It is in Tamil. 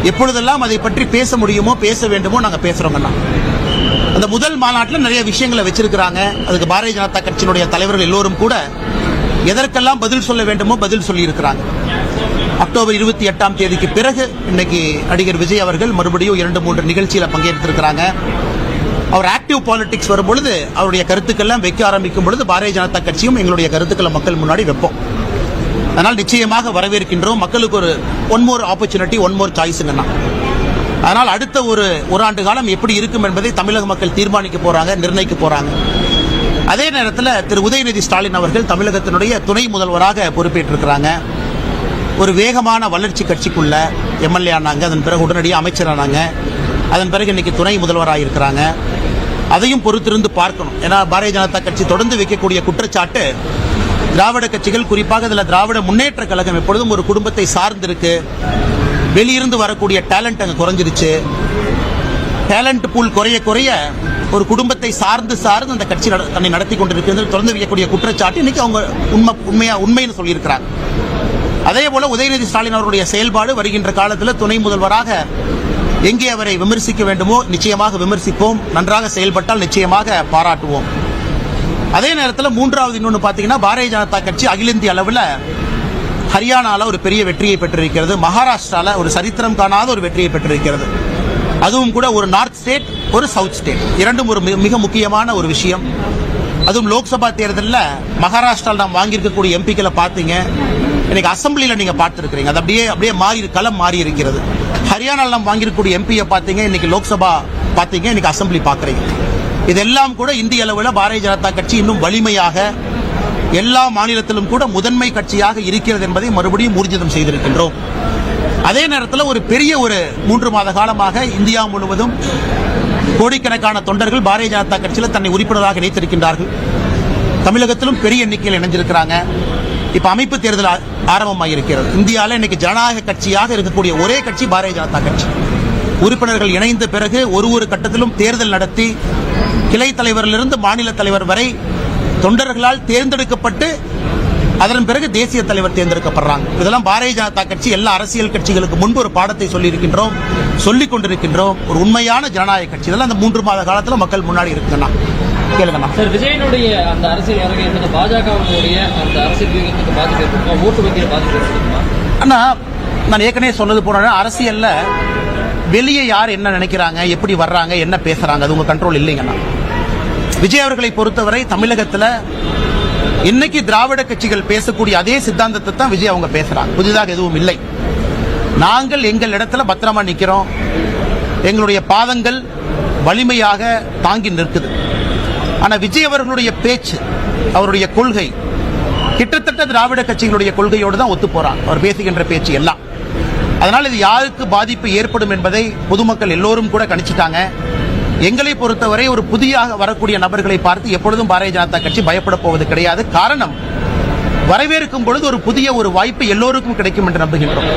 எப்பொழுதெல்லாம் அதை பற்றி பேச முடியுமோ பேச வேண்டுமோ நாங்கள் பேசுறோங்கண்ணா. அந்த முதல் மாநாட்டில் நிறைய விஷயங்களை வச்சிருக்கிறாங்க. அதுக்கு பாரதிய ஜனதா கட்சியினுடைய தலைவர்கள் எல்லோரும் கூட எதற்கெல்லாம் பதில் சொல்ல வேண்டுமோ பதில் சொல்லி இருக்கிறாங்க. அக்டோபர் 28ஆம் தேதிக்கு பிறகு இன்னைக்கு நடிகர் விஜய் அவர்கள் மறுபடியும் 2-3 நிகழ்ச்சியில் பங்கேற்றிருக்கிறாங்க. அவர் ஆக்டிவ் பாலிடிக்ஸ் வரும்பொழுது அவருடைய கருத்துக்கெல்லாம் வைக்க ஆரம்பிக்கும் பொழுது பாரதிய ஜனதா கட்சியும் எங்களுடைய கருத்துக்களை மக்கள் முன்னாடி வைப்போம். அதனால் நிச்சயமாக வரவேற்கின்றோம். மக்களுக்கு ஒரு one more opportunity, one more சாய்ஸுங்கண்ணா. அதனால் அடுத்த ஒரு ஆண்டு காலம் எப்படி இருக்கும் என்பதை தமிழக மக்கள் தீர்மானிக்க போறாங்க, நிர்ணயிக்க போறாங்க. அதே நேரத்தில் திரு உதயநிதி ஸ்டாலின் அவர்கள் தமிழகத்தினுடைய துணை முதல்வராக பொறுப்பேற்றிருக்கிறாங்க. ஒரு வேகமான வளர்ச்சி கட்சிக்குள்ள எம்எல்ஏ ஆனாங்க, அதன் பிறகு உடனடியாக அமைச்சரானாங்க, அதன் பிறகு இன்னைக்கு துணை முதல்வராக இருக்கிறாங்க. அதையும் பொறுத்திருந்து பார்க்கணும். ஏன்னா பாரதிய ஜனதா கட்சி தொடர்ந்து வைக்கக்கூடிய குற்றச்சாட்டு, திராவிட கட்சிகள் குறிப்பாக இதில் திராவிட முன்னேற்ற கழகம் எப்பொழுதும் ஒரு குடும்பத்தை சார்ந்திருக்கு, வெளியிருந்து வரக்கூடிய டேலண்ட் அங்கே குறைஞ்சிருச்சு, டேலண்ட் பூல் குறைய குறைய ஒரு குடும்பத்தை சார்ந்து அந்த கட்சி தன்னை நடத்தி கொண்டிருக்கு தொடர்ந்து வைக்கக்கூடிய குற்றச்சாட்டு இன்னைக்கு அவங்க உண்மைன்னு சொல்லியிருக்கிறாங்க. அதே போல உதயநிதி ஸ்டாலின் அவருடைய செயல்பாடு வருகின்ற காலத்தில் துணை முதல்வராக எங்கே அவரை விமர்சிக்க வேண்டுமோ நிச்சயமாக விமர்சிப்போம், நன்றாக செயல்பட்டால் நிச்சயமாக பாராட்டுவோம். அதே நேரத்தில் மூன்றாவது இன்னொன்று பார்த்தீங்கன்னா, பாரதிய ஜனதா கட்சி அகில இந்திய அளவில் ஹரியானாவில் ஒரு பெரிய வெற்றியை பெற்றிருக்கிறது, மகாராஷ்டிராவில் ஒரு சரித்திரம் காணாத ஒரு வெற்றியை பெற்றிருக்கிறது. அதுவும் கூட ஒரு நார்த் ஸ்டேட், ஒரு சவுத் ஸ்டேட், இரண்டும் ஒரு மிக முக்கியமான ஒரு விஷயம். அதுவும் லோக்சபா தேர்தலில் மகாராஷ்டிராவில் நாம் வாங்கியிருக்கக்கூடிய எம்பிக்களை பார்த்தீங்க, இன்னைக்கு அசம்பிளியில் நீங்கள் பார்த்துருக்கிறீங்க, அது அப்படியே மாறி களம் மாறி இருக்கிறது. ஹரியானாவில் நாம் வாங்கியிருக்கக்கூடிய எம்பியை பார்த்தீங்க, இன்னைக்கு லோக்சபா பார்த்தீங்க, இன்னைக்கு அசம்பிளி பார்க்குறீங்க. இதெல்லாம் கூட இந்திய அளவில் பாரதிய ஜனதா கட்சி இன்னும் வலிமையாக எல்லா மாநிலத்திலும் கூட முதன்மை கட்சியாக இருக்கிறது என்பதை மறுபடியும் ஊர்ஜிதம் செய்திருக்கின்றோம். அதே நேரத்தில் ஒரு பெரிய 3 மாத காலமாக இந்தியா முழுவதும் கோடிக்கணக்கான தொண்டர்கள் பாரதிய ஜனதா கட்சியில் தன்னை உறுப்பினராக இணைத்திருக்கின்றார்கள். தமிழகத்திலும் பெரிய எண்ணிக்கையில் இணைஞ்சிருக்கிறாங்க. இப்ப அமைப்பு தேர்தல் ஆரம்பமாக இருக்கிறது. இந்தியாவில் இன்னைக்கு ஜனநாயக கட்சியாக இருக்கக்கூடிய ஒரே கட்சி பாரதிய ஜனதா கட்சி. உறுப்பினர்கள் இணைந்த பிறகு ஒரு கட்டத்திலும் தேர்தல் நடத்தி கிளை தலைவரிலிருந்து மாநில தலைவர் வரை தொண்டர்களால் தேர்ந்தெடுக்கப்பட்டு அதன் பிறகு தேசிய தலைவர் தேர்ந்தெடுக்கப்படுறாங்க. இதெல்லாம் பாரதிய ஜனதா கட்சி எல்லா அரசியல் கட்சிகளுக்கு முன்பு ஒரு பாடத்தை சொல்லியிருக்கின்றோம், சொல்லிக் கொண்டிருக்கின்றோம். ஒரு உண்மையான ஜனநாயக கட்சி. இதெல்லாம் அந்த 3 மாத காலத்தில் மக்கள் முன்னாடி இருக்குன்னா கேளுங்கண்ணா. சார், விஜயனுடைய அந்த அரசியல் வருகை என்பது பாஜகவுடைய அந்த அரசியல் வியூகத்துக்கு பாதிப்பு ஏற்படுமா, ஓட்டு வங்கியில் பாதிப்பு ஏற்படுமா? அண்ணா, நான் ஏற்கனவே சொன்னது போன அரசியல்ல வெளியே யார் என்ன நினைக்கிறாங்க, எப்படி வர்றாங்க, என்ன பேசுறாங்க, அது உங்க கண்ட்ரோல் இல்லைங்கண்ணா. விஜய் அவர்களை பொறுத்தவரை தமிழகத்தில் இன்னைக்கு திராவிட கட்சிகள் பேசக்கூடிய அதே சித்தாந்தத்தை தான் விஜய் அவங்க பேசுறாங்க. புதிதாக எதுவும் இல்லை. நாங்கள் எங்கள் இடத்துல பத்திரமா நிற்கிறோம். எங்களுடைய பாதங்கள் வலிமையாக தாங்கி நிற்குது. ஆனா விஜய் அவர்களுடைய பேச்சு, அவருடைய கொள்கை கிட்டத்தட்ட திராவிட கட்சிகளுடைய கொள்கையோடு தான் ஒத்து போறாங்க. அவர் பேசுகின்ற பேச்சு எல்லாம். அதனால் இது யாருக்கு பாதிப்பு ஏற்படும் என்பதை பொதுமக்கள் எல்லோரும் கூட கணிச்சிட்டாங்க. எங்களை பொறுத்தவரை ஒரு புதியாக வரக்கூடிய நபர்களை பார்த்து எப்பொழுதும் பாரதிய ஜனதா கட்சி பயப்பட போவது கிடையாது. காரணம், வரவேற்கும் பொழுது ஒரு புதிய வாய்ப்பு எல்லோருக்கும் கிடைக்கும் என்று நம்புகின்றோம்.